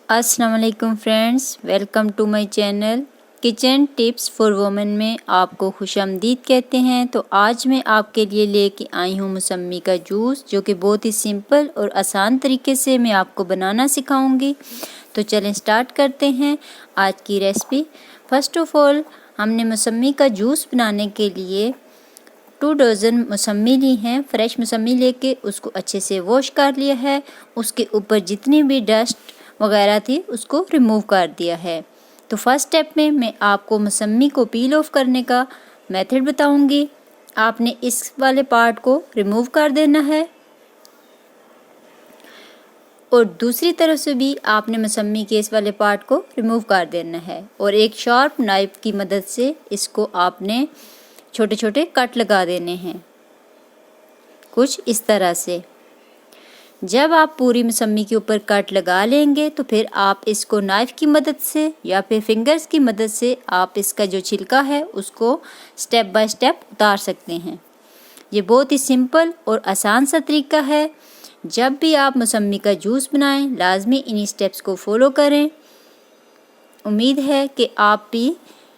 अस्सलाम वालेकुम friends, welcome to my channel kitchen tips for women में आपको खुशामदीद कहते हैं। तो आज मैं आपके लिए लेके आई हूँ मौसमी का जूस, जो कि बहुत ही सिंपल और आसान तरीके से मैं आपको बनाना सिखाऊंगी। तो चलें स्टार्ट करते हैं आज की रेसिपी। फर्स्ट ऑफ ऑल हमने मौसमी का जूस बनाने के लिए 2 डज़न मौसमी ली हैं। फ्रेश मौसमी लेके उसको अच्छे से वॉश कर लिया है। उसके ऊपर जितनी भी डस्ट वगैरह थी उसको रिमूव कर दिया है। तो फर्स्ट स्टेप में मैं आपको मौसमी को पील ऑफ करने का मेथड बताऊंगी। आपने इस वाले पार्ट को रिमूव कर देना है और दूसरी तरफ से भी आपने मौसमी के इस वाले पार्ट को रिमूव कर देना है और एक शार्प नाइफ की मदद से इसको आपने छोटे छोटे कट लगा देने हैं, कुछ इस तरह से। जब आप पूरी मौसमी के ऊपर कट लगा लेंगे तो फिर आप इसको नाइफ की मदद से या फिर फिंगर्स की मदद से आप इसका जो छिलका है उसको स्टेप बाय स्टेप उतार सकते हैं। ये बहुत ही सिंपल और आसान सा तरीका है। जब भी आप मौसमी का जूस बनाएं लाजमी इन स्टेप्स को फॉलो करें। उम्मीद है कि आप भी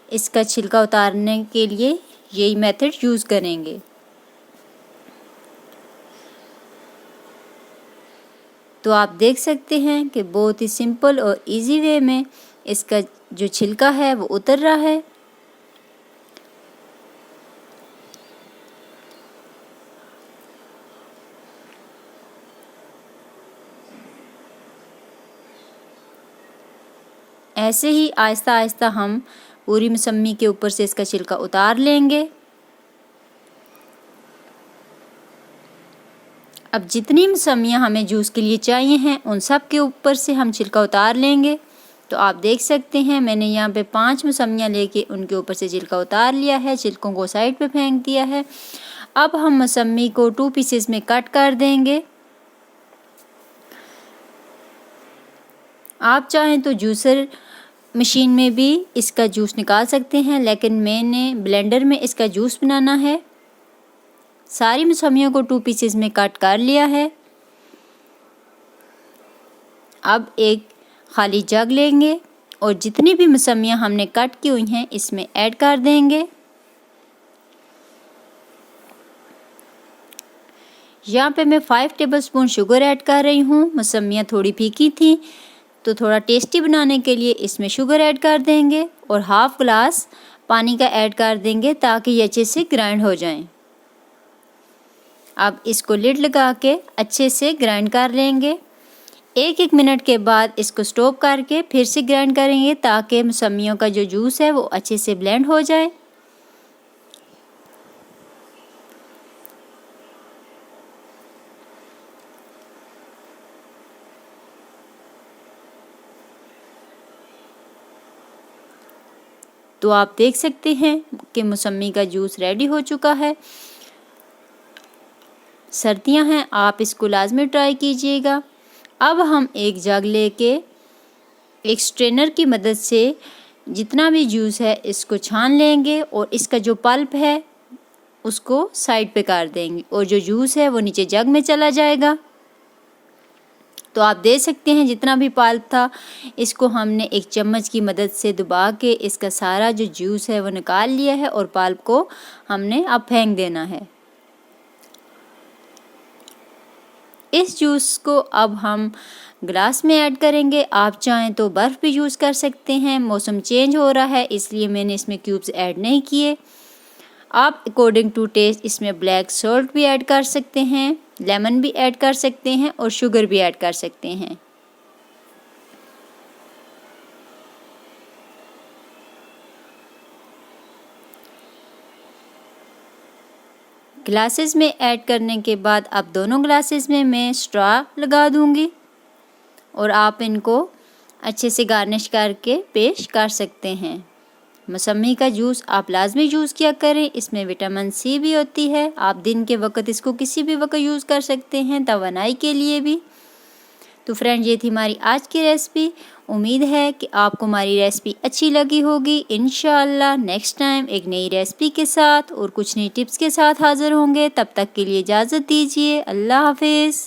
इसका छिलका उतारने के लिए यही मेथड यूज़ करेंगे। तो आप देख सकते हैं कि बहुत ही सिंपल और इजी वे में इसका जो छिलका है वो उतर रहा है। ऐसे ही आहिस्ता आहिस्ता हम पूरी मौसमी के ऊपर से इसका छिलका उतार लेंगे। अब जितनी मौसमियाँ हमें जूस के लिए चाहिए हैं उन सब के ऊपर से हम छिलका उतार लेंगे। तो आप देख सकते हैं मैंने यहाँ पे 5 मौसमियाँ लेके उनके ऊपर से छिलका उतार लिया है, छिलकों को साइड पे फेंक दिया है। अब हम मौसमी को 2 पीसेस में कट कर देंगे। आप चाहें तो जूसर मशीन में भी इसका जूस निकाल सकते हैं, लेकिन मैंने ब्लेंडर में इसका जूस बनाना है। सारी मौसमियों को 2 पीसेस में कट कर लिया है। अब एक खाली जग लेंगे और जितनी भी मौसमियाँ हमने कट की हुई हैं इसमें ऐड कर देंगे। यहाँ पे मैं 5 टेबलस्पून शुगर ऐड कर रही हूँ। मौसमियाँ थोड़ी फीकी थी तो थोड़ा टेस्टी बनाने के लिए इसमें शुगर ऐड कर देंगे और हाफ ग्लास पानी का ऐड कर देंगे ताकि ये अच्छे से ग्राइंड हो जाएं। अब इसको लिड लगा के अच्छे से ग्राइंड कर लेंगे। 1-1 मिनट के बाद इसको स्टॉप करके फिर से ग्राइंड करेंगे ताकि मौसमियों का जो जूस है वो अच्छे से ब्लेंड हो जाए। तो आप देख सकते हैं कि मौसमी का जूस रेडी हो चुका है। सर्दियां हैं, आप इसको लाजमी ट्राई कीजिएगा। अब हम एक जग लेके एक स्ट्रेनर की मदद से जितना भी जूस है इसको छान लेंगे और इसका जो पल्प है उसको साइड पे कर देंगे और जो जूस है वो नीचे जग में चला जाएगा। तो आप देख सकते हैं जितना भी पल्प था इसको हमने एक चम्मच की मदद से दबा के इसका सारा जो जूस है वो निकाल लिया है और पल्प को हमने अब फेंक देना है। इस जूस को अब हम ग्लास में ऐड करेंगे। आप चाहें तो बर्फ़ भी यूज़ कर सकते हैं। मौसम चेंज हो रहा है इसलिए मैंने इसमें क्यूब्स ऐड नहीं किए। आप अकॉर्डिंग टू टेस्ट इसमें ब्लैक सॉल्ट भी ऐड कर सकते हैं, लेमन भी ऐड कर सकते हैं और शुगर भी ऐड कर सकते हैं। ग्लासेस में ऐड करने के बाद अब दोनों ग्लासेस में मैं स्ट्रॉ लगा दूंगी और आप इनको अच्छे से गार्निश करके पेश कर सकते हैं। मौसमी का जूस आप लाजमी यूज़ किया करें, इसमें विटामिन सी भी होती है। आप दिन के वक्त इसको किसी भी वक्त यूज़ कर सकते हैं, तवानाई के लिए भी। तो फ्रेंड ये थी हमारी आज की रेसिपी। उम्मीद है कि आपको हमारी रेसिपी अच्छी लगी होगी। इंशाअल्लाह नेक्स्ट टाइम एक नई रेसिपी के साथ और कुछ नई टिप्स के साथ हाज़िर होंगे। तब तक के लिए इजाज़त दीजिए। अल्लाह हाफिज़।